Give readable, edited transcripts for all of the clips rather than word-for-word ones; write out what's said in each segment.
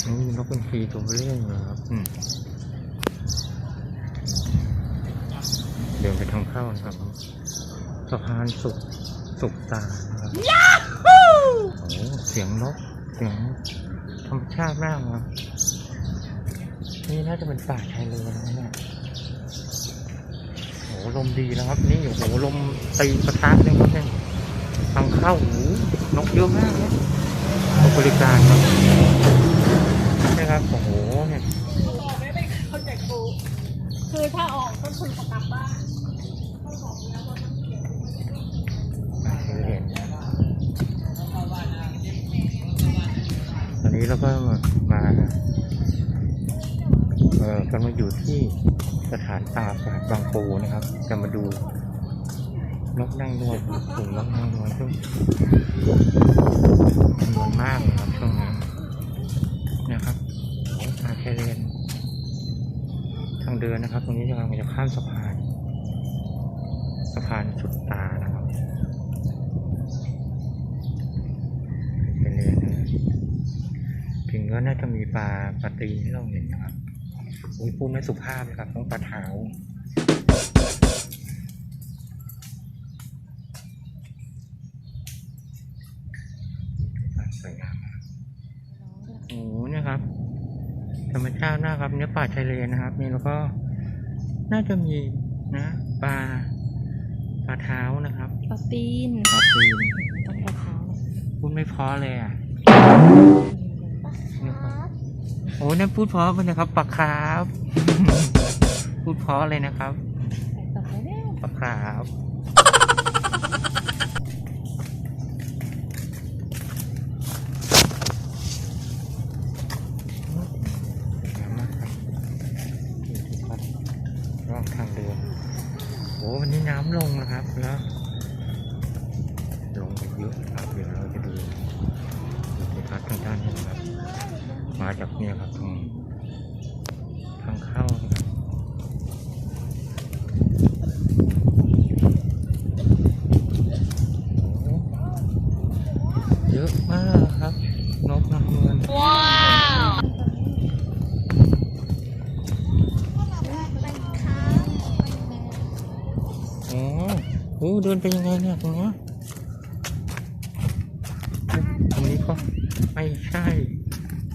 นี่นกเป็นปีตัวเล่นนะครับเดินไปทางเข้านะครับสะพานสุขตานะครับโอ้เสียงนกเสียงธรรมชาติมากครับนี่น่าจะเป็นป่าชายเลนนะเนี่ยโอ้ลมดีแล้วครับนี่โอ้ลมตีประทัดเลยครับเนี่ยทางเข้าโอ้นกเยอะมากนะบริการครับนี่ครับโอ้โหเนี่ยไม่เป็นเขาแจกปูคือถ้าออกก็คือประกับบ้านตอนนี้เราก็มากันมาอยู่ที่สถานป่าบางปูนะครับจะมาดูนกนางนวลฝูงนกนางนวลซึ่งจำนวนมากเลยครับช่วงนี้นะครับป่าชายเลนทางเดินนะครับตรงนี้เราจะข้ามสะพานสุดตานะครับชายเลนนะถึงก็น่าจะมีปลาตีนที่เราเห็นนะครับอุ้ยพูดไม่สุภาพนะครับต้องปลาเท้าสวยงามโอ้เนี่ยครับธรรมชาตินะครับเนี่ยป่าชายเลนนะครับนี่แล้วก็น่าจะมีนะปลาเท้านะครับปลาตีนต้องปลาเท้าพูดไม่เพอเลยอ่ะโอ้นั่นพูดเพราะเลยนะครับปลาคาร์ฟพูดเพราะเลยนะครับปลาคาร์ฟรอบทางเดินโอ้วันนี้น้ำลงนะครับแล้วลงไปเยอะครับเดี๋ยวเราจะดูพัดทางด้านนี้ครับมาจากเนี่ยครับทางเข้านะครับเยอะมากครับนกนางนวลว้าวโอ้เดินไปยังไงเนี่ยตรงนี้ก็ไม่ใช่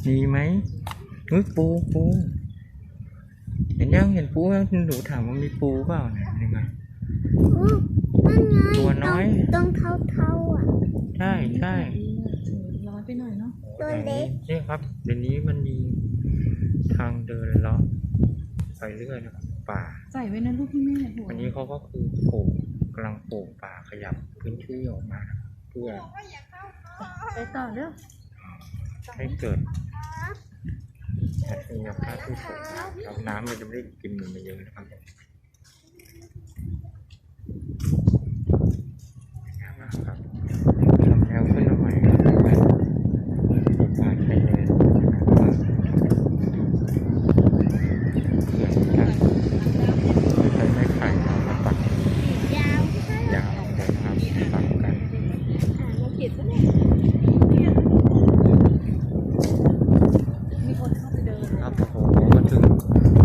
มีไหมปูเห็นยังเห็นปูยังหนูถามว่ามีปูเปล่าเนี่ยยังไงตัวน้อยต้องเท่าอ่ะใช่ร้อยไปหน่อยเนาะตัวเล็กนี่ครับเดี๋ยวนี้มันมีทางเดินเลาะไปเรื่อยนะครับป่าใส่ไว้นะลูกพี่แม่วันนี้เขาก็คือกำลังปลูกป่าขยับพื้นที่ออกมาเพื่อไปต่อเด้อให้เกิดทัศนียภาพที่สวยงามแล้วน้ำมันจะไม่ได้กินมันเยอะนะครับงามมากครับทำแนวขึ้นมาใหม่ปลูกป่าชายเลนเขื่อนกันใช้ไม้ไผ่มาปักยาวเลยนะครับปักกันครับโอ้โหมาถึง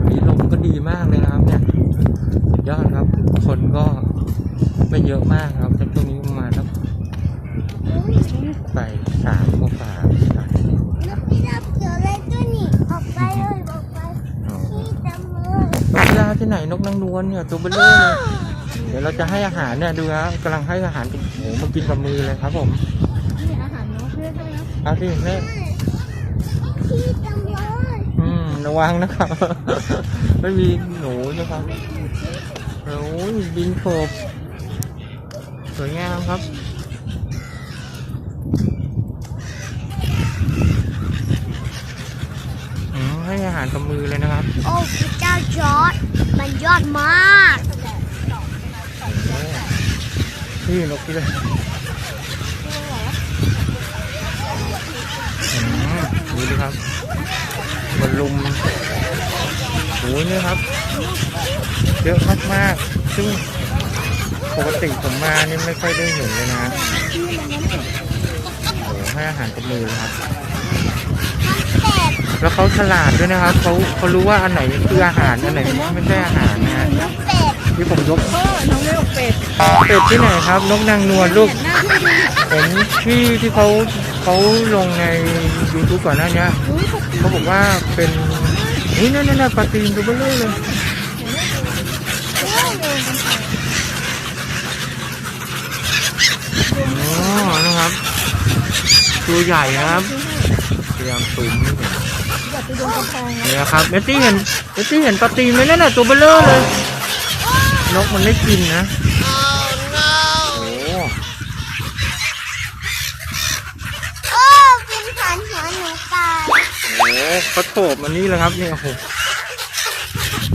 นี่ลมก็ดีมากเลยนะครับเนี่ยสุดยอดครับคนก็ไม่เยอะมากครับแต่ช่วงนี้ประมาณสัก3 กว่าแล้วพี่รับเจออะไรตัวนี้ออกไปเลยที่จำเลยนกยาที่ไหนนกนางนวลเนี่ยตัวเบลอเลยเดี๋ยวเราจะให้อาหารเนี่ยดูนะกำลังให้อาหารโอ้มากินกับมือเลยครับผมนี่อาหารนกเพื่อนใช่ไหมครับเอาสิแม่ที่จำเลยระวังนะครับไม่มีหนูนะครับโอ้ยบินโฉบสวยงามครับให้อาหารกับมือเลยนะครับโอ้พระเจ้าจอร์จมันยอดมากนี่นกที่เลยดูดิครับบอลลูมโอ้ยนี่ครับเยอะมากๆซึ่งปกติผมมานี่ไม่ค่อยได้เห็นเลยนะโอ้ให้อาหารกับมือครับ แล้วเขาฉลาดด้วยนะครับเขารู้ว่าอันไหนคืออาหารอันไหนไม่ใช่อาหารนะฮะ เป็ด ที่ผมยก น้องเรียกเป็ด เป็ดที่ไหนครับนกนางนวลลูก หน้าที่ดี เห็นที่เขาลงใน YouTube ก่อนหน้านี้เขาบอกว่าเป็นนี่นั่นปลาตีนตัวเบลอเลยอ๋อนะครับตัวใหญ่นะครับพยายามซูมนี่ อยากไปโดนกระพง นี่นะครับเมตตี้เห็นปลาตีนไหมนั่นน่ะตัวเบลอเลยนกมันไม่กินนะโอ้ โอ้เป็นผ่านหัวหนูตาย โหเขาโถบมันนี่เลยครับนี่โอ้โห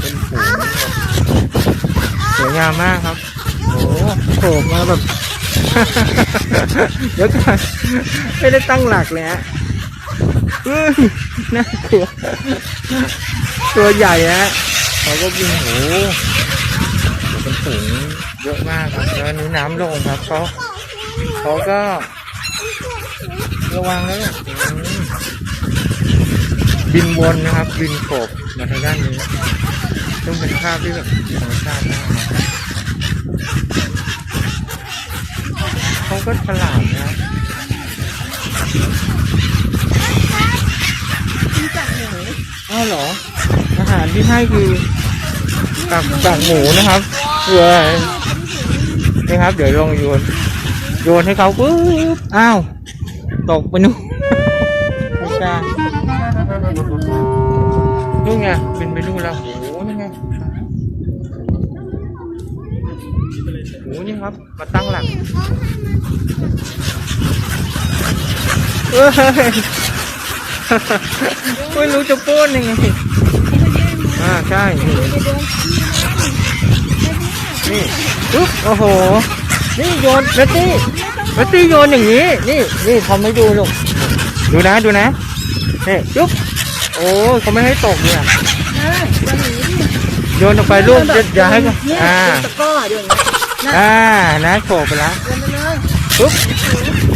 เป็นฝูงสวยงามมากครับโอ้โถบมาแบบ เดี๋ยวก่อนไม่ได้ตั้งหลักเลยฮะน่ากลัวตัวใหญ่ฮะเขาก็วิ่งโอ้โหเป็นฝูงเยอะมากครับแล้วอันนี้น้ำลงครับเขาก็ระวังแล้วเนี่ยบินวนนะครับบินโฉบมาทางด้านนี้ต้องเป็นภาพที่แบบธรรมชาติมากเขาก็ฉลาดนะครับ กินจากหนู อ้าวเหรออาหารที่ให้คือจากหมูนะครับเพื่อนี่ครับเดี๋ยวลองโยนให้เขาปุ๊บอ้าวตกไปนู่นไม่กล้านู่นไงบินไปนู่นแล้วโอ้โหนี่ไงโอ้โหนี่ครับมาตั้งหลักเอ้ยไม่รู้จะป้อนยังไงใช่นี่ปุ๊บโอ้โหนี่โยนเบตตี้โยนอย่างนี้นี่ทำให้ดูลูกดูนะนี่จุ๊บโอ้เขาไม่ให้ตกเนี่ย วันนี้ โยนออกไปลูกอย่าให้ ตะก้อเดี๋ยวนี้ นะโฉบไปแล้ว โยนไปเลย ปุ๊บ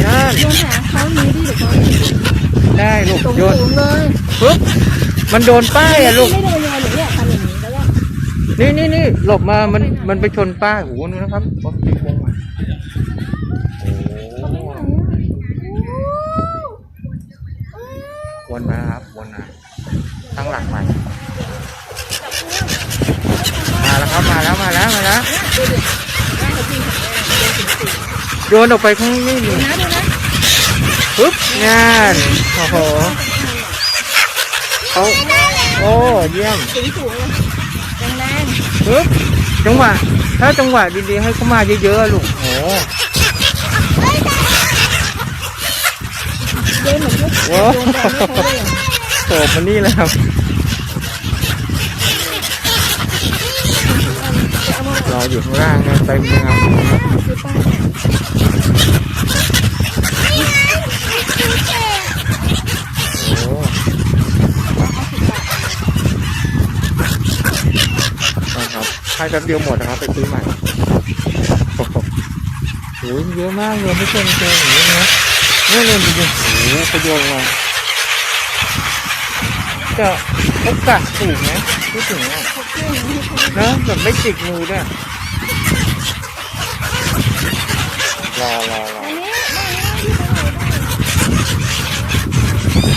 นั่น โยนหาเขานี้ดิเดี๋ยวเขา ได้ลูก ตรง โยน สูงเลย ปุ๊บมันโดนป้ายอะลูก ไม่โดนยังไงหนูเนี่ยทำอย่างนี้แล้วก็ นี่หลบมามันไปชนป้ายโอ้โหนู่นนะครับรถตีวงมาวนมาครับวนมาตั้งหลักใหม่มาแล้วครับมาแล้วโยนออกไปข้างนี้นี่ปุ๊บงานโอ้โหเขาโอ้เยี่ยม สูงเลยแรง ปึ๊บจังหวะถ้าจังหวะดีๆให้เขามาเยอะๆลูกโอ้ โยนเหมือนลูก โหโฉบมันนี่แล้วครับรออยู่ข้างล่างนะเต็มเลยครับโอ้นะครับใช้แป๊บเดียวหมดนะครับไปซื้อใหม่โอ้โหเยอะมากเลยไม่เคยเจออย่างนี้นะนี่เลยจริงๆโอ้โหกระโยงมาจะโอกาสถูกไหมพูดถึงอ่ะนะแบบไม่จิกมือด้วยรอ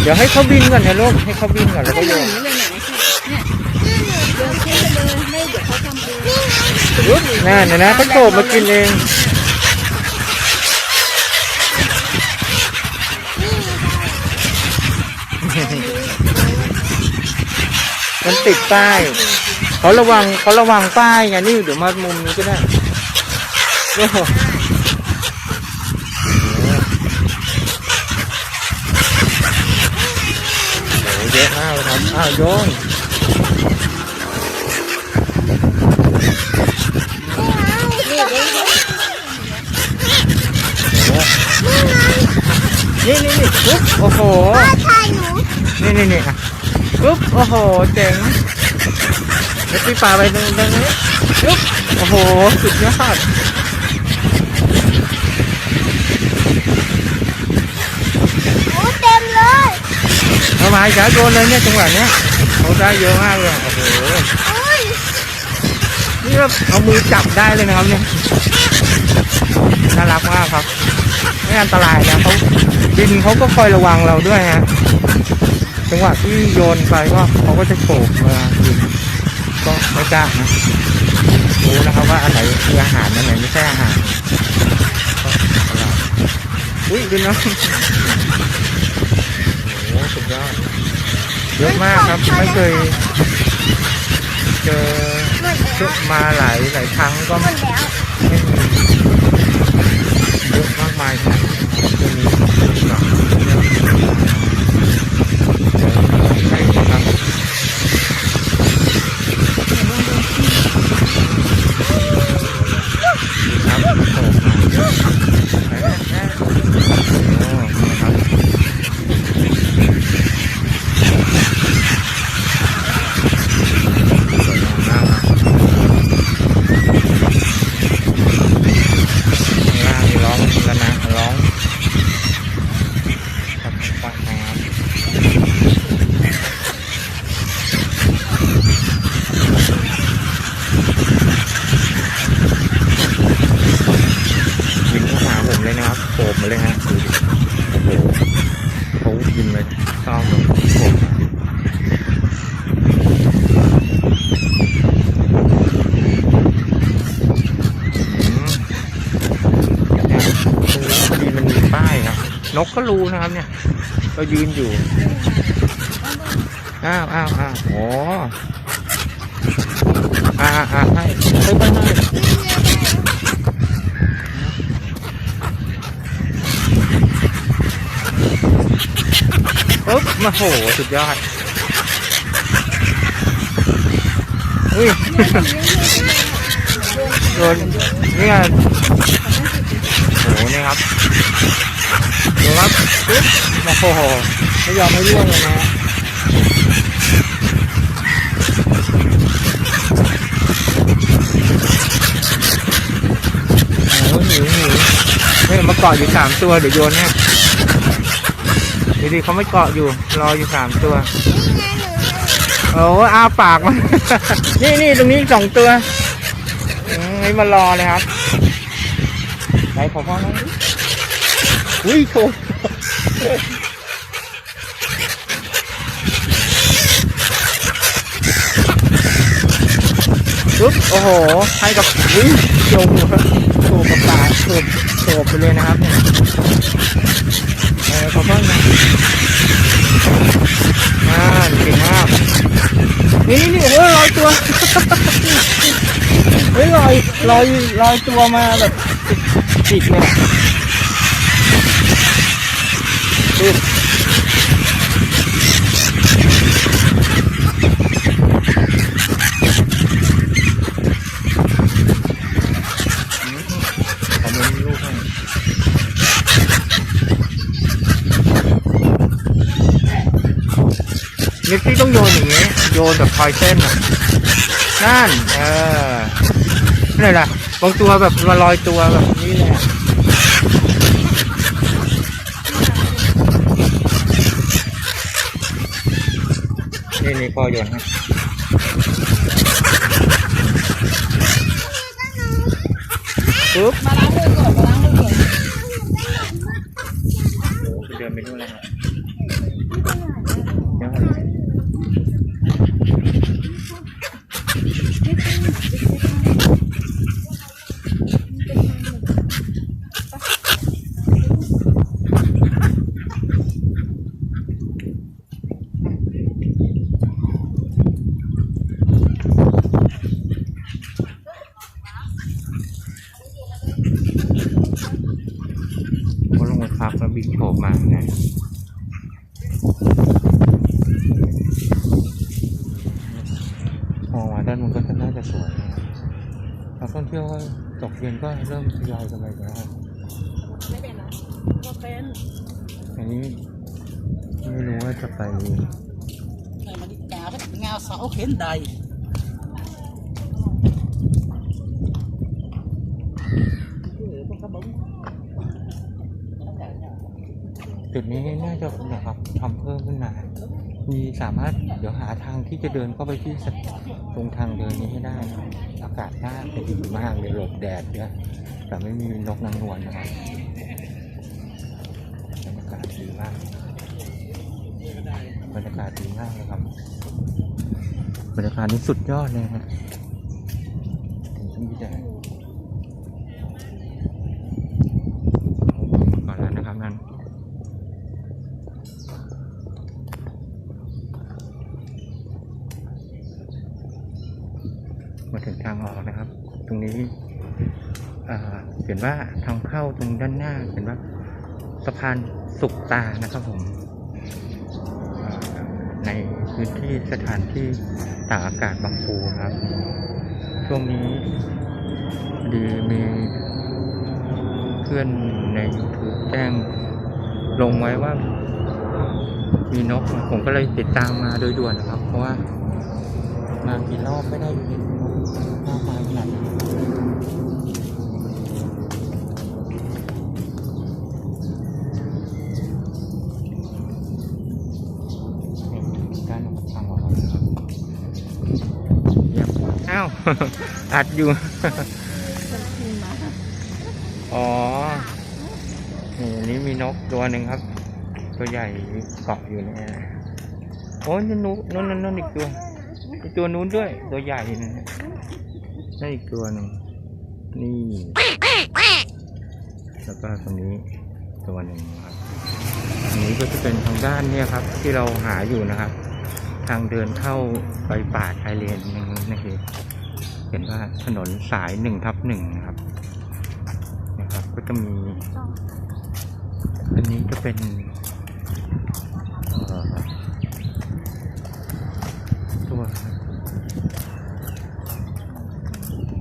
เดี๋ยวให้เขาบินก่อนนะลูกให้เขาบินก่อนแล้วก็โยน ๆเลยเนี่ยโยนทิ้งไปเลยไม่เดี๋ยวเขาทำเอง ปุ๊บนั่นนะเขาโฉบมากินเองมันติดป้ายเขาระวังป้ายไงนี่เดี๋ยวมามุมนี้ก็ได้โอ้โหเยอะมากเลยครับอ้าวโยนนี่ปุ๊บโอ้โห พ่อชายหนู นี่อ่ะปุ๊บโอ้โหเจ๋งแล้วตีปลาไปตรงนี้ปุ๊บโอ้โหสุดยอด โอ้เต็มเลย เอ มาอีกแล้วโยนเลยเนี่ยจังหวะเนี้ยเขาได้เยอะมากเลยโอ้โห โอ้ย นี่แบบเอามือจับได้เลยนะครับเนี่ยน่ารักมากครับไม่อันตรายนะเขาดินเขาก็คอยระวังเราด้วยฮะจังหวะที่โยนไปก็เขาก็จะโฉบมาดินก็ไม่กล้านะรู้นะครับว่าอันไหนคืออาหารอันไหนไม่ใช่อาหารก็ตลาดอุ้ยดูนะโอ้โหสุดยอดเยอะมากครับไม่เคยเจอ หมดแล้ว มาหลายครั้งก็ หม ไม่ ดแล้ว มีเยอะมากมายครับตัวนี้ครับใช่ครับครับโอ้โหครับสวยงามมากครับข้างล่างนี่ร้องแล้วนะร้องครับปักน้ำบินเข้าหาผมเลยนะครับโผล่มาเลยฮะดูดิโอ้โหเขาบินมาซ่อมแบบโผล่มาพอดีมันมีป้ายครับนกก็รู้นะครับเนี่ยก็ยืนอยู่อ้าวโอ้ให้ไปปุ๊บมาโหสุดยอดอุ้ยโดนเนี่ยโหนี่ครับดูครับปุ๊บมาโหไม่ยอมให้ร่วงเลยนะโอ้หิวเนี่ยมาเกาะอยู่3 ตัวเดี๋ยวโยนเนี่ยดีๆเขาไม่เกาะอยู่รออยู่3 ตัว นี่ไงหนู โอ้อ้าปากมัน นี่ตรงนี้2 ตัวให้มารอเลยครับไหนขอพ่อหน่อยอุ้ยโถปุ๊บโอ้โหให้กับอุ้ยโจมโฉบกับปากโฉบไปเลยนะครับเนี่ยขอพ่อหน่อยเก่งมากนี่โอ้ยลอยตัว เฮ้ยลอยตัวมาแบบติดเลยปึ๊บเอามือลูกให้นิกซี่ต้องโยนอย่างงี้โยนแบบคอยเส้นอ่ะนั่นนี่แหละบางตัวแบบลอยตัวแบบนี้เลยนี่พอโยนให้ปุ๊บ มาล้างมือก่อนเดินไปนู่นแล้วครับเขาลงมาพักแล้วบินโผล่มานะมองมาด้านมันก็น่าจะสวยนะนักท่องเที่ยวก็ตกเย็นก็เริ่มทยอยกันไปแล้ว ไม่เป็นไรก็เป็น อันนี้ไม่รู้ว่าจะไป มาดิกาก็เงาเสาเข็นใด จุดนี้น่าจะนะครับทำเพิ่มขึ้นมา มีสามารถเดี๋ยวหาทางที่จะเดินเข้าไปที่ตรงทางเดินนี้ให้ได้นะอากาศน่าจะดีมากเลยหลบแดดเนี่ยแต่ไม่มีนกนางนวลนะครับบรรยากาศดีมากบรรยากาศดีมากเลยครับบรรยากาศนี้สุดยอดเลยฮะมีแดดก่อนแล้วนะครับนั้นมาถึงทางออกนะครับ ตรงนี้เขียนว่าทางเข้าตรงด้านหน้าเขียนว่าสะพานสุขตานะครับผมในพื้นที่สถานที่ตากอากาศบางปูครับช่วงนี้ดีมีเพื่อนใน YouTube แจ้งลงไว้ว่ามีนกผมก็เลยติดตามมาโดยด่วนนะครับเพราะว่ามากี่รอบไม่ได้เห็นนกมากมายขนาดนี้การออกทางออกนะครับเยี่ยมอ้าว อัดอยู่ อ๋อนี่มีนกตัวหนึ่งครับตัวใหญ่เกาะอยู่เนี่ยโอ้ยนู่นอีกตัวนู้นด้วยตัวใหญ่นะนั่นอีกตัวหนึ่งนี่แล้วก็ตรงนี้ตัวหนึ่งครับอันนี้ก็จะเป็นทางด้านเนี่ยครับที่เราหาอยู่นะครับทางเดินเข้าไปป่าชายเลนนี่คือเห็นว่าถนนสาย1/1นะครับก็จะมีอันนี้จะเป็นตัว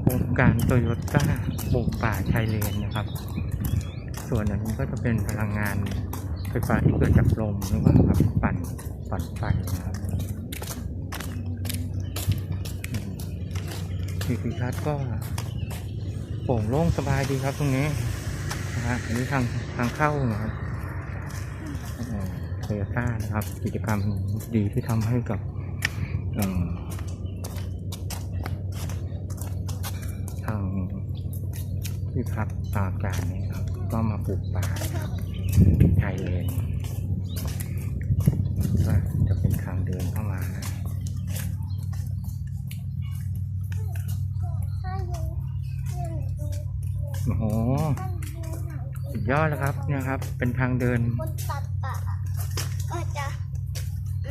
โครงการโตโยต้าปลูกป่าชายเลนนะครับ ส่วนอันนี้ก็จะเป็นพลังงานไฟฟ้าที่เกิดจากลมหรือว่าครับปั่นไฟนะครับวิวทัศน์ก็โปร่งโล่งสบายดีครับตรงนี้นะฮะอันนี้ทางเข้านะครับโตโยต้านะครับกิจกรรมดีที่ทำให้กับทางที่พักตากอากาศเนี่ยครับก็มาปลูกป่าชายเลนก็จะเป็นทางเดินเข้ามาโอ้โหสุดยอดแล้วครับเนี่ยครับเป็นทางเดิน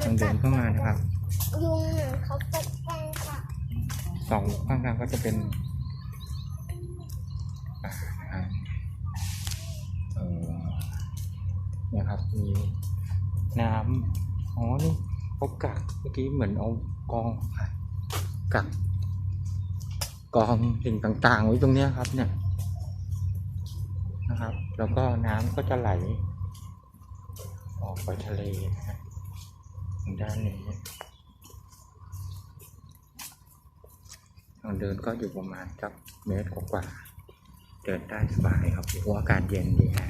ทางเดินเข้ามานะครับยุงเขาตกแต่งค่ะสองข้างทางก็จะเป็นป่าเนี่ยครับมีน้ำอ๋อนี่เขากักเมื่อกี้เหมือนเอากักกองสิ่งต่างๆไว้ตรงเนี้ยครับเนี่ยนะครับแล้วก็น้ำก็จะไหลออกไปทะเลนะทางด้านนี้ทางเดินก็อยู่ประมาณสัก1 เมตรกว่าเดินได้สบายครับเพราะอากาศเย็นดีฮะ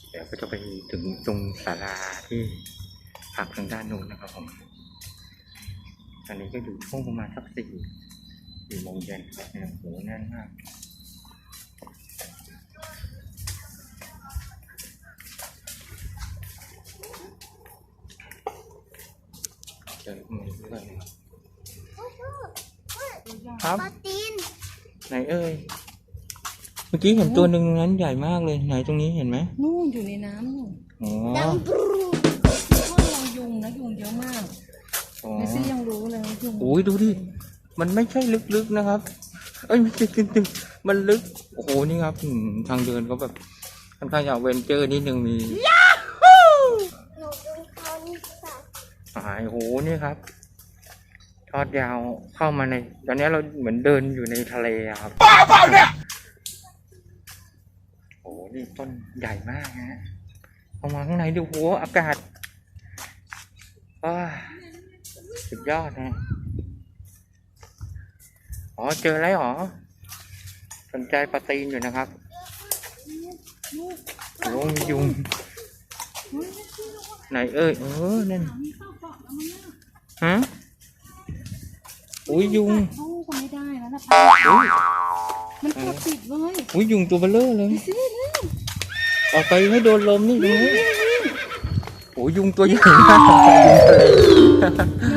เดี๋ยวก็จะไปถึงตรงศาลาที่พักทางด้านนู้นนะครับผมตอนนี้ก็อยู่ช่วงประมาณสัก4 โมงเย็นเนี่ยโหแน่นมากเดินมาเรื่อยๆครับ ปลาตีน ไหนเอ่ยเมื่อกี้เห็นตัวหนึ่งนั้นใหญ่มากเลยไหนตรงนี้เห็นไหมนู่นอยู่ในน้ำนู่น อ๋อ ดังบรู ช่วงยุงนะยุงเยอะมากไม่ใช่ยังรู้เลยยุง โอ้ยดูดิมันไม่ใช่ลึกๆนะครับเอ้ยไม่ใช่ตึงๆมันลึกโอ้โหนี่ครับทางเดินก็แบบค่อนข้างจะเวนเจอร์นิดนึงมีหนูดูเขานี่ค่ะ โอ้โหนี่ครับทอดยาวเข้ามาในตอนนี้เราเหมือนเดินอยู่ในทะเลครับบ้าเปล่าเนี่ยโอ้โหนี่ต้นใหญ่มากฮะเข้ามาข้างในดูโหอากาศสุดยอดนะอ๋อเจออะไรหรอสนใจปลาตีนอยู่นะครับโอ้ยุง ไหนเอ้ยนั่น มีข้าวเกาะแล้วมั้งเนี่ย ฮะอุ้ยยุง เข้าคงไม่ได้แล้วนะ อุ้ย มันกดติดเลย อุ้ยยุงตัวเบลเลอร์เลย สิเนี่ย ออกไปให้โดนลมนี่ตรงนี้โอ้ยยุงตัวใหญ่มากยุงทะ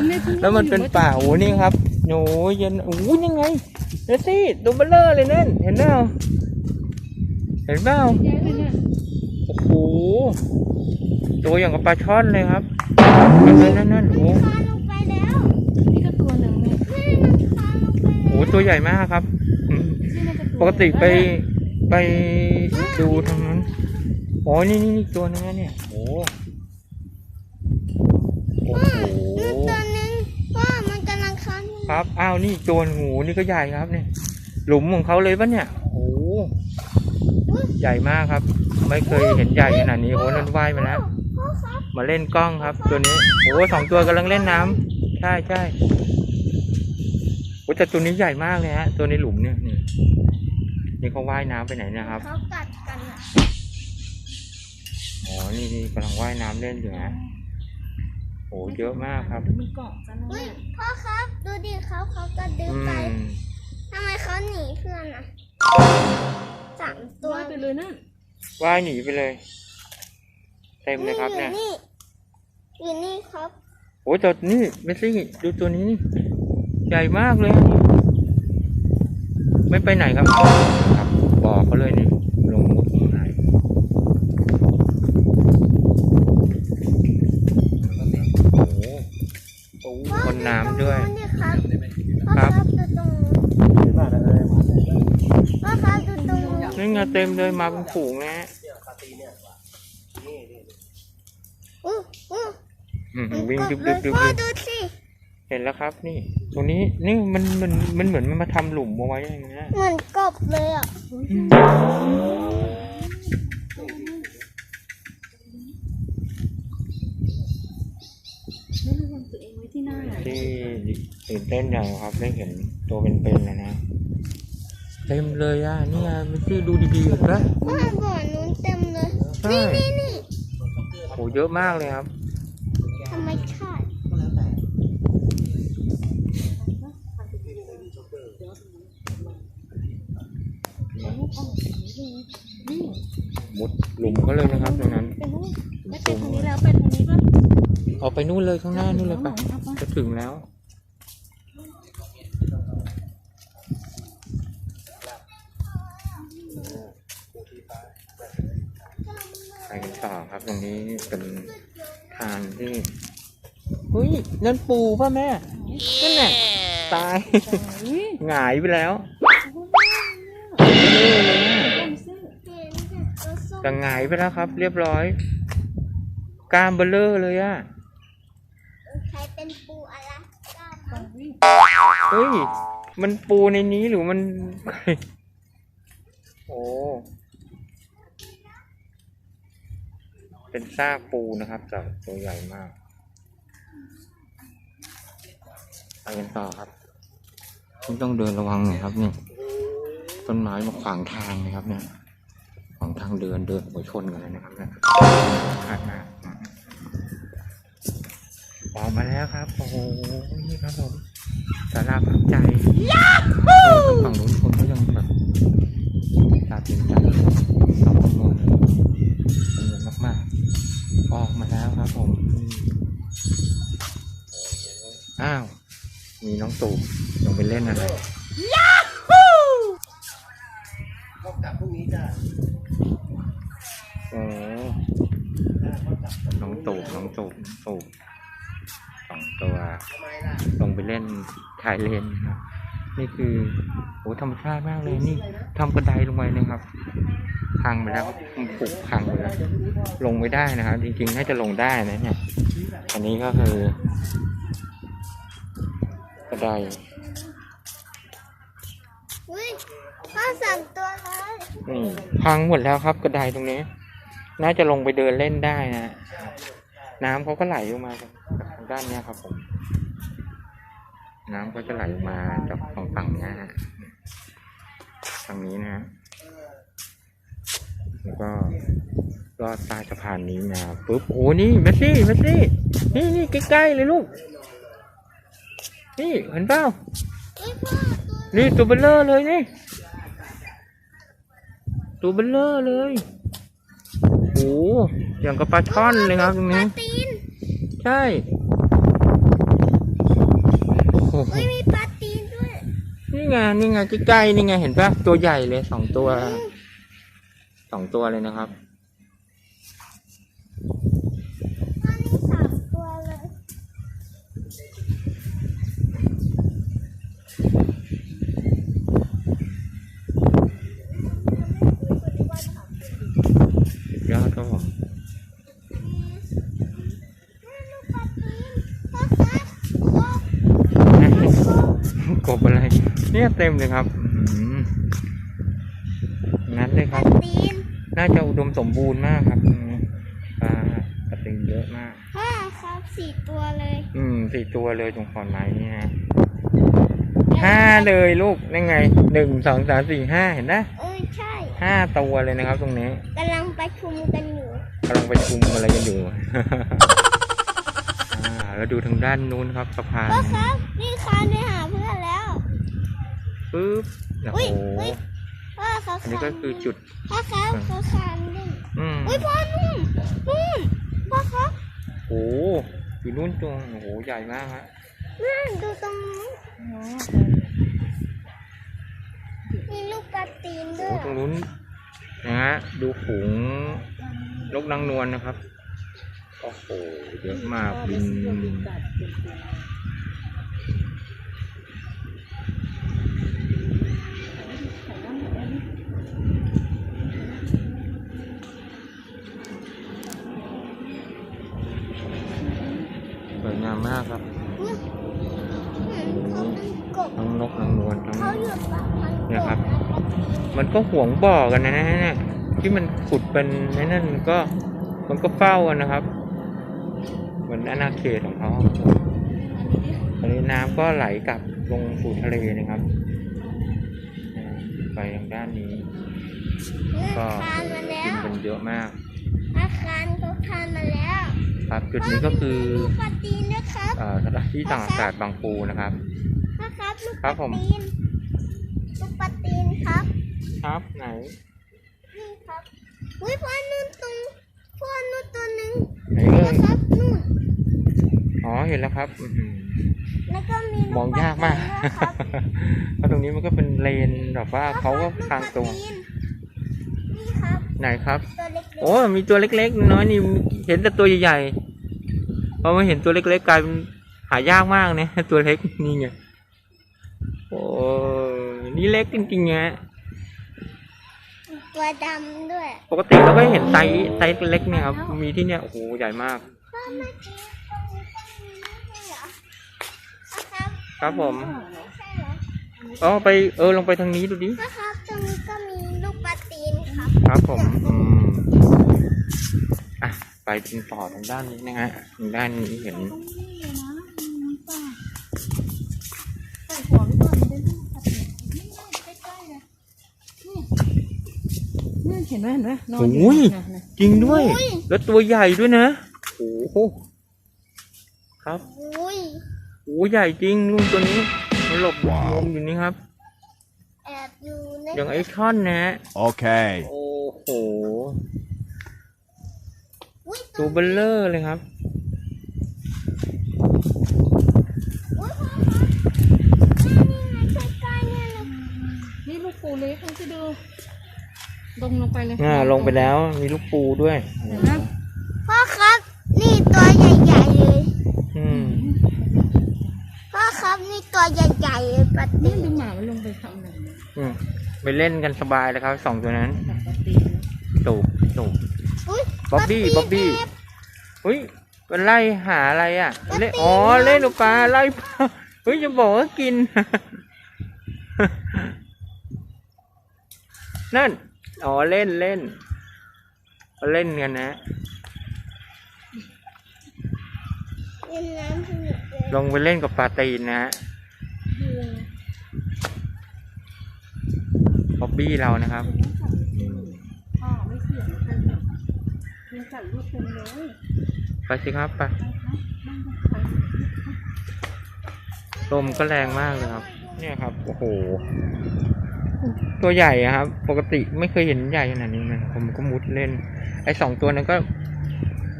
เล แล้วมันเป็นป่าโอ้นี่ครับโอ้ยเย็นโอ้ยยังไงเดี๋ยวสิตัวเบลเลอร์เลยนั่นเห็นเปล่าเห็นเปล่า เยอะเลยเนี่ย โอ้โหตัวอย่างกับปลาช่อนเลยครับนั่นโอ้ คานลงไปแล้ว นี่ก็ตัวหนึ่งเนี่ย แม่มันคานลงไป โหตัวใหญ่มากครับอืม นี่น่าจะตัว ปกติไปดูทางนั้นอ๋อนี่ตัวนึงนะเนี่ยโอ้โห นู่นตัวนึงว่ามันกำลังคานอยู่ ครับอ้าวนี่โจรงูนี่ก็ใหญ่ครับเนี่ยหลุมของเขาเลยปะเนี่ยโอ้โหใหญ่มากครับ ไม่เคยเห็นใหญ่ขนาดนี้โอ้นั่นว่ายมาแล้ว พ่อครับ มาเล่นกล้องครับ ตัวนี้โอ้2 ตัวกำลังเล่นน้ำใช่โอ้แต่ตัวนี้ใหญ่มากเลยฮะตัวในหลุมเนี่ยนี่เขาว่ายน้ำไปไหนเนะครับ เขากัดกันอะ อ๋อนี่กำลังว่ายน้ำเล่นอยู่นะโอ้เยอะมากครับ มีเกาะซะนะ อุ้ย เนี่ย พ่อครับดูดิเขากระดึ๊บ อื ไป ม ทำไมเขาหนีเพื่อนอ่ะ3 ตัว ว่ายไปเลยนั่น ว่ายหนีไปเลย เต็มเลยครับเนี่ย อยู่นี่ครับ โอ้ตัวนี่เมสซี่ดูตัวนี้นี่ใหญ่มากเลยไม่ไปไหนครับครับบอกเขาเลยนี่ลงมุดหายโอ้โหคนน้ำด้วย พ่อดูตรงนู้นดิครับพ่อครับดูตรงนู้นพ่อครับดูตรงนู้น นี่ไงเต็มเลยมาเป็นฝูงนะฮะ อู้ วิ่งดึบ พ่อดูสิ เห็นแล้วครับ นี่ตรงนี้นี่มันเหมือนมันมาทำหลุมเอาไว้อย่างเงี้ย เหมือนกบเลยอ่ะ ไม่ระวังตัวเองไว้ที่หน้า ที่ตื่นเต้นอย่างครับได้เห็นตัวเป็นๆแล้วนะเต็มเลยอ่ะนี่ไงเมสซี่ดูดีๆเห็นปะ พ่อบ่อนู้นเต็มเลย ใช่ นี่ โหเยอะมากเลยครับ ธรรมชาติ มุดหลุมก็เลยนะครับตรงนั้น ไปนู่นไม่ไปทางนี้แล้วไปทางนี้ป่ะ เอาไปนู่นเลยข้างหน้านู่นเลยปะจะถึงแล้วไปกันต่อครับตรงนี้เป็นทางที่เฮ้ยนั่นปูป่ะแม่นั่นแหละตาย อุ้ย หงายไปแล้ว ต้นเสื้อ เห็นแต่ตัวส้ม แต่หงายไปแล้วครับ เรียบร้อยกล้ามเบลเลอร์เลยอะ ใครเป็นปูอะไรกล้า ก่อ มาน วิ่ง เฮ้ยมันปูในนี้หรือมัน โอ้เป็นซากปูนะครับแต่ตัวใหญ่มากไปกันต่อครับนี่ต้องเดินระวังหน่อยครับนี่ต้นไม้มาขวางทางนะครับเนี่ยขวางทางเดินหัวชนกันเลยนะครับเนี่ยพลาดมากออกมาแล้วครับโอ้โหนี่ครับผมสาราพักใจฝั่งนู้นคนก็ยังแบบตาตื่นใจเราคำนวณเป็นเยอะมากๆออกมาแล้วครับผมอ้าวมีน้องตู่ลงไปเล่นอะไรโอ้น้องตู่2 ตัวลงไปเล่นถ่ายเลนนะครับนี่คือโอ้ธรรมชาติมากเลยนี่ทำกระไดลงไปนะครับพังไปแล้วมันผุพังไปแล้วลงไม่ได้นะครับจริงๆน่าจะลงได้นะเนี่ยอันนี้ก็คือกระได อุ้ยพ่อ3 ตัวเลย นี่พังหมดแล้วครับกระไดตรงนี้ น่าจะลงไปเดินเล่นได้นะน้ำเขาก็ไหลออกมาจากทางด้านเนี้ยครับผมน้ำก็จะไหลออกมาจากฝั่งนี้ฮะทางนี้นะฮะแล้วก็ ลอดใต้สะพานนี้มาปุ๊บโอ้นี่เมสซี่นี่ใกล้ๆเลยลูกนี่เห็นเปล่า อุ้ยพ่อตัว นี่ตัวเบลเลอร์เลยนี่ตัวเบลเลอร์เลยโอ้อย่างกับปลาช่อนเลยครับตรง ปลา นี้ ตีน ใช่โอ้โห อุ้ยมีปลาตีนด้วย นี่ไงใกล้ๆนี่ไงเห็นปะตัวใหญ่เลยสองตัวเลยนะครับ อันนี้3 ตัวเลย สุดยอดครับผม ลูกปลาตีนพ่อครับ กบอะไรเนี่ยเต็มเลยครับงั้นเลยครับ ปลาตีน น่าจะอุดมสมบูรณ์มากครับปลากระติงเยอะมาก พ่อครับ4 ตัวเลย 4 ตัวเลยตรงขอนไม้นี่ฮะ5เลยลูกนั่นไง1 2 3 4 5เห็นนะ ใช่ 5 ตัวเลยนะครับ ตรงนี้ กำลังประชุมกันอยู่ กำลังประชุมอะไรกันอยู่ แล้วดูทางด้านนู้นครับสะพาน พ่อครับนี่คานไปหาเพื่อนแล้ว ปึ๊บโอ้ อุ้ย โห พ่อเขา อันนี้ก็คือจุด พ่อครับเขาคานเล่น อืม พ่อนู่นพ่อครับ โอ้โหอยู่นู้นตัวโอ้โหใหญ่มากฮะ นั่นดูตรงนี้มีลูกปลาตีน โอ้ ด้วย ตรงนู้นนะฮะดูฝูงนกนางนวลนะครับโอ้โหเยอะมากบินสวยงามมากครับ เขาเป็นกบ ทั้งนกนางนวลทั้ง เขาอยู่ปากมันก เนี่ยครับ บ มันก็ห่วงบ่อกันนะเนี่ยที่มันขุดเป็นนั่นมันก็เฝ้ากันนะครับเหมือนอาณาเขตของเขาตอนนี้น้ำก็ไหลกลับลงสู่ทะเลนะครับไปทางด้านนี้ก็ คานมาแล้ กิน ว กันเยอะมาก อาคารเขาคานมาแล้ว ครับจุดนี้ก็คือ ลูกปลาตีนนะครับ สถานที่ต่างอากาศบางปูนะครับ พ่อครับลูก ครั ป บผม ลาตีนลูกปลาตีนครับ ครับไหน นี่ครับอุ้ยพ่อนู่นตัวหนึ่ง ไหน พ่ เอ่ อย ครับนู่น อ๋อเห็นแล้วครับอื้อหือ แล้วก็มีลู มองยากมาก ปลตีนด้วยครับ เพราะตรงนี้มันก็เป็นเลนแบบว่าเขาก็ทางตรง นี่ครับ ไหนครับ ตัวเล็ก โอ้มีตัวเล็กๆน้อยนี่เห็นแต่ตัวใหญ่ๆพอมาเห็นตัวเล็กๆกลายเป็นหายากมากเนี่ยตัวเล็กนี่ไงโอ้นี่เล็กจริงๆไง ๆตัวดำด้วย ปกติเราก็เห็นไซส์เล็กเนี่ยครับมีที่เนี่ยโอ้โหใหญ่มาก พ่อเมื่อกี้ตรงนี้ก็มีไม่ใช่เหรอครับ ครับผม ไม่ใช่เหรอ อ๋อไปลงไปทางนี้ดูดิ นะครับตรงนี้ก็มีลูกปลาตีนครับ ครับผมอ่ะไปเป็นต่อทางด้านนี้นะฮะทางด้านนี้เห็น ใส่หัวไปก่อนมันจะลูกปลาตีนนี่ใกล้ๆเลยนี่เห็นไหมนอน โอ้ย นะ จริงด้วย แล้วตัวใหญ่ด้วยนะโอ้โหครับ อุ้ย โอ้ใหญ่จริงลุงตัวนี้มันหลบลมอยู่นี่ครับ แอบอยู่ใน อย่างไอ้ช่อนนะฮะ Okay. โอ้โห อุ้ย ตัวเบลเลอร์เลยครับ อุ้ยพ่อครับนี่ไงใกล้ๆเนี่ยเลย นี่ลูกปูเล็กเขาจะดูลงไปเลย ลงไปแล้วมีลูกปูด้วย เห็นไหม พ่อครับ นี่ตัวใหญ่ๆเลย อืม พ่อครับนี่ตัวใหญ่ๆเลยปลาตี นี่ น ดูหมามันลงไปทำอะไรเนี่ย ไปเล่นกันสบายเลยครับสองตัวนั้น จับปลาตีน ตูบ อุ้ย บ๊อบบี้ ปลาตีน บ๊อบบี้ แอบ เฮ้ยมันไล่หาอะไรอ่ะ ปลาตีน อ๋อเล่นปลาไล่ปลาเฮ้ยจะบอกว่ากิน นั่นอ๋อเล่นเล่นกันนะ เล่นน้ำสนุกเลย ลงไปเล่นกับปลาตีนนะฮะบ๊อบบี้เรานะครับ พ่อไม่เสียงใครเนี่ย ถ่ายรูปเต็มเลย ไปสิครับไปลมก็แรงมากเลยครับ เนี่ยครับโอ้โหตัวใหญ่อะครับ ปกติไม่เคยเห็นใหญ่ขนาดนี้นะผมก็มุดเล่น ไอ้2 ตัวนั้นก็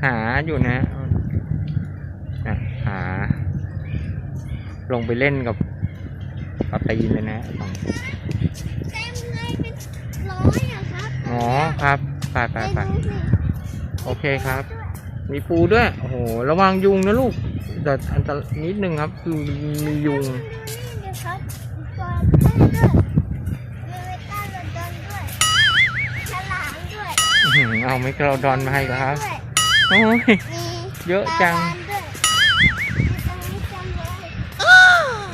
หาอยู่นะหา ลงไปเล่นกับเอาตีนเลยนะเต็มเลยเป็นร้อยอะครับ อ๋อครับไป ไปดูสิ โอเคครับ มีปูด้วย โอ้โห ระวังยุงนะลูกแต่อันตรายนิดนึงครับ คือมียุง ดูนี่เดี๋ยวครับตัวเต้นด้วยมีเวต้าโรดอนด้วยฉลามด้วย เอาไม่กระดอนมาให้เหรอครับ ด้วย โอ้ย มี เยอะจัง ปลาวาฬด้วยมีตรงนี้จังเลย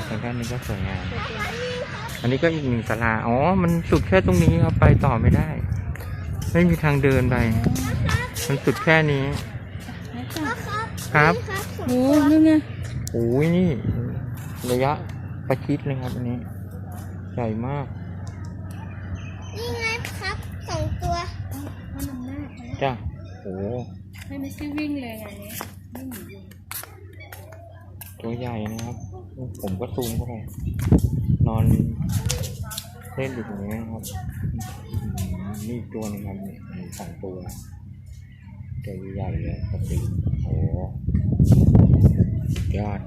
ตรงด้านนี้ก็สวยงาม แล้วก็นี่ครับ อันนี้ก็อีก1 ศาลา อ๋อ มันสุดแค่ตรงนี้ครับ ไปต่อไม่ได้ ไม่มีทางเดินไป มันสุดแค่นี้ ครับ โอ้นี่ไง โอ้ยนี่ ระยะประชิดเลยครับ อันนี้ ใหญ่มาก นี่ไงครับ2 ตัว พ่อนำหน้า จ้ะโอ้ ให้ไม่ใช่วิ่งเลยไงเนี่ยวิ่งหนียุง ตัวใหญ่นะครับ ผมก็ซูมเข้าไป นอนเล่นอยู่ตรงนี้นะครับนี่อีกตัวหนึงครับนี่2 ตัวตัวใหญ่เลยปกติโอ้ยอด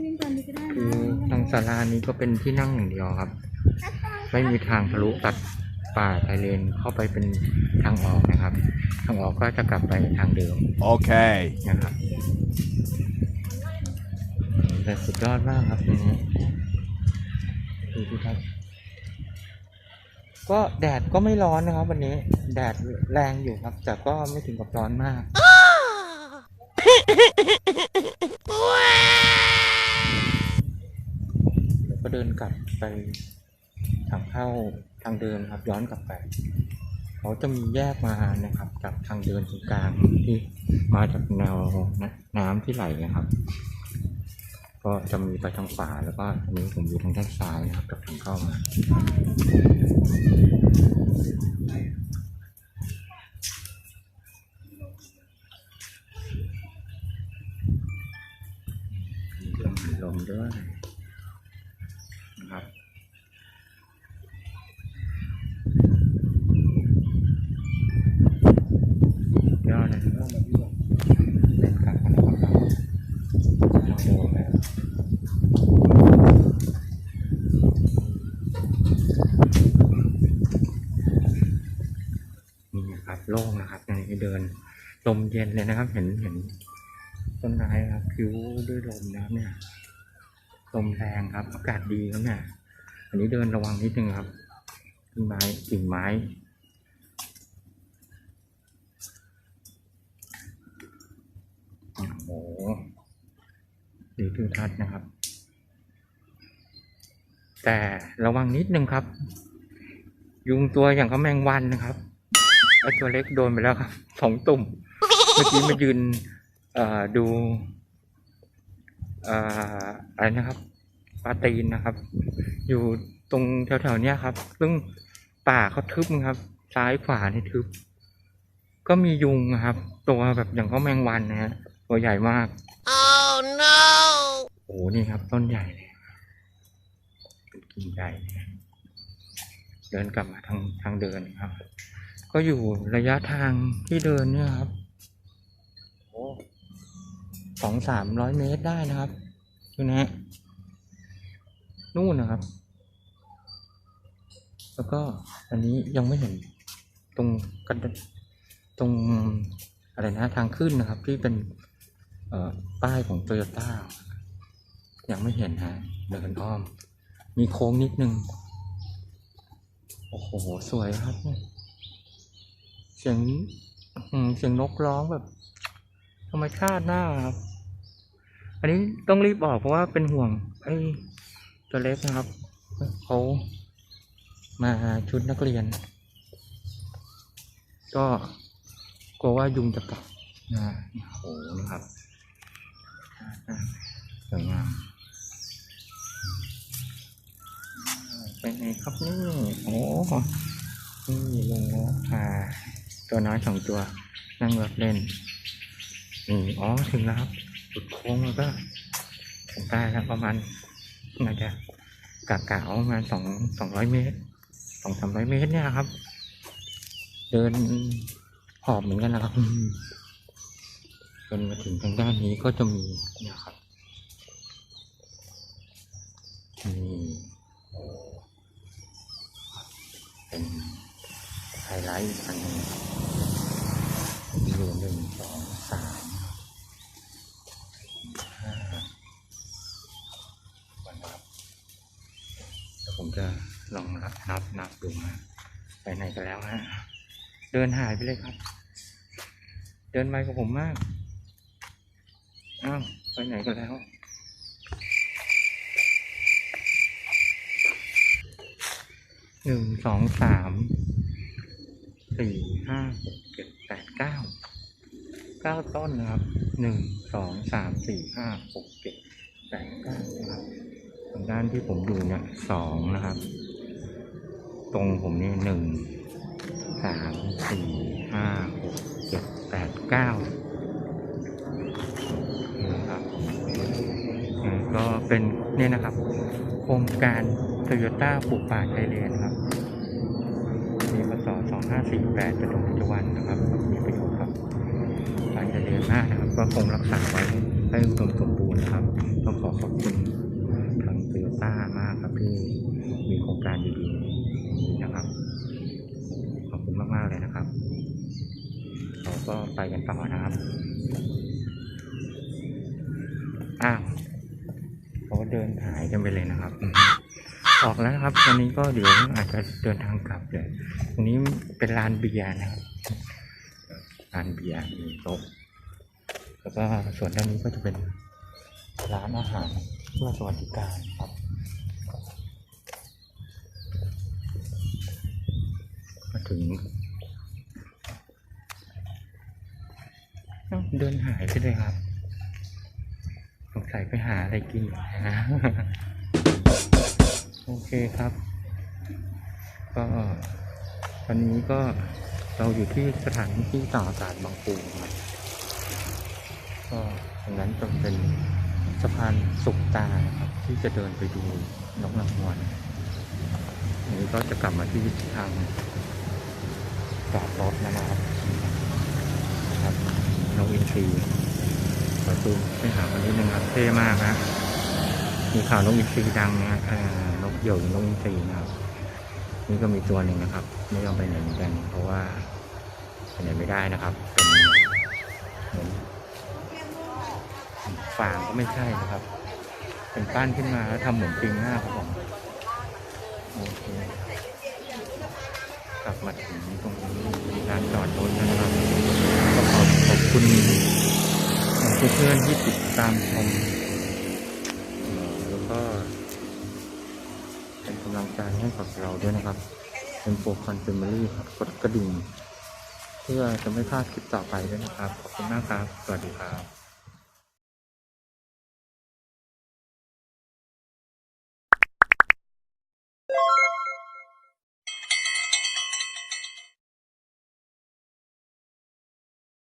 วิ่งตอนนี้ก็ได้ คื นะ อทางศาลานี้ก็เป็นที่นั่งอย่างเดียวครับ ไม่มีทางทะลุตัดป่าชายเลนเข้าไปเป็นทางออกนะครับ ทางออกก็จะกลับไปทางเดิม Okay. นะครับแต่สุดยอดมากครับทีนี้ดูดิครับ ก็แดดก็ไม่ร้อนนะครับ วันนี้แดดแรงอยู่ครับ แต่ก็ไม่ถึงกับร้อนมาก แล้วก็เดินกลับไปทางเข้าทางเดินครับ ย้อนกลับไปเขาจะมีแยกมานะครับจากทางเดินตรงกลางที่มาจากแนวน้ำที่ไหลนะครับ ก็จะมีไปทางขวาแล้วก็อันนี้ผมอยู่ทางด้านซ้ายนะครับกับทางเข้ามาลมด้วยนะครับยอดเลยนะครับเป็นกลับมาแล้วครับทางเดินแล้วนี่นะครับโล่งนะครับในเดินลมเย็นเลยนะครับ เห็นต้นไม้ครับคิ้วด้วยลมนะครับเนี่ยลมแรงครับอากาศดีครับเนี่ยอันนี้เดินระวังนิดนึงครับต้นไม้กิ่งไม้โอ้โหดีทิวทัศน์นะครับ แต่ระวังนิดนึงครับ ยุงตัวอย่างกับแมงวันนะครับไอตัวเล็กโดนไปแล้วครับ2 ตุ่มเมื่อกี้มายืนดูอะไรนะครับปลาตีนนะครับ อยู่ตรงแถวๆเนี้ยครับ ซึ่งป่าเขาทึบครับ ซ้ายขวานี่ทึบ ก็มียุงนะครับตัวแบบอย่างเขาแมงวันนะฮะตัวใหญ่มาก Oh no โอ้นี่ครับต้นใหญ่เลยเป็นกิ่งใหญ่เลยเดินกลับมาทางเดินครับ ก็อยู่ระยะทางที่เดินเนี่ยครับโอ้200-300 เมตรได้นะครับดูนะฮะนู่นนะครับ แล้วก็อันนี้ยังไม่เห็นตรงกันตรงอะไรนะทางขึ้นนะครับ ที่เป็นป้ายของโตโยต้ายังไม่เห็นฮะเดินอ้อมมีโค้งนิดนึงโอ้โหสวยครับเสียงนกร้องแบบธรรมชาติมากครับ อันนี้ต้องรีบออกเพราะว่าเป็นห่วงไอ้ตัวเล็กนะครับเขามาชุดนักเรียน ก็กลัวว่ายุงจะกัดนะโอ้โหนะครับสวยงามเป็นไงครับนี่โอ้ นี่ลุงก็พาตัวน้อย2 ตัวนั่งรถเล่นนี่อ๋อถึงแล้วครับจุดโค้งแล้วก็ถึงใต้แล้วประมาณน่าจะกะประมาณ200 เมตร 200-300 เมตรเนี่ยครับ เดินหอบเหมือนกันนะครับจนมาถึงทางด้านนี้ก็จะมีเนี่ยครับนี่เป็นไฮไลท์อีกอันหนึงอยู่1 2 3 5วันนะครับเดี๋ยวผมจะลองนับดูมาไปไหนกันแล้วฮะเดินหายไปเลยครับเดินไปกับผมมากอ้าวไปไหนกันแล้ว1 2 3 4 5 6 7 8 9 ต้นนะครับ1 2 3 4 5 6 7 8 9นะครับทางด้านที่ผมอยู่เนี่ย2นะครับตรงผมนี่1 3 4 5 6 7 8 9นะครับก็เป็นนี่นะครับโครงการโตโยต้าปลูกป่าชายเลนครับมีพศ2548จะถึงปัจจุบันนะครับมีประโยชน์ครับป่าชายเลนมากนะครับก็คงรักษาไว้ให้อุดมสมบูรณ์นะครับต้องขอบคุณทางโตโยต้ามากครับที่มีโครงการดีๆนี้นะครับขอบคุณมากๆเลยนะครับเราก็ไปกันต่อนะครับอ้าวเขาเดินหายกันไปเลยนะครับออกแล้วนะครับวันนี้ก็เดี๋ยวอาจจะเดินทางกลับเลยตรงนี้เป็นลานเบียร์นะครับลานเบียร์มีโต๊ะแล้วก็ส่วนด้านนี้ก็จะเป็นร้านอาหารเพื่อสวัสดิการครับมาถึงเดินหายไปเลยครับสงสัยไปหาอะไรกินนะ โอเคครับก็วันนี้ก็เราอยู่ที่สถานที่ต่ออากาศบางปูครับก็ตรงนั้นจะเป็นสะพานสุขตานะครับที่จะเดินไปดูนกนางนวลอันนี้ก็จะกลับมาที่ทางจอดรถนะครับนกอินทรีขอซูมไปหาคนนี้นึงครับเท่มากนะมีข่าวนกอินทรีดังนะนกเหยี่ยวนกอินทรีนะครับนี่ก็มีตัวหนึ่งนะครับไม่ยอมไปไหนเหมือนกันเพราะว่าไปไหนไม่ได้นะครับเป็นเหมือนฟางก็ไม่ใช่นะครับเป็นปั้นขึ้นมาแล้วทำเหมือนจริงมากครับผมโอเคกลับมาถึงตรงนี้ลานจอดรถนะครับก็ขอบคุณเพื่อนๆที่ติดตามชมแล้วก็เป็นกำลังใจให้กับเราด้วยนะครับเป็นโปรคอนเทนเมอรี่ครับกดกระดิ่งเพื่อจะไม่พลาดคลิปต่อไปด้วยนะครับขอบคุณมากครับสวัสดีครับ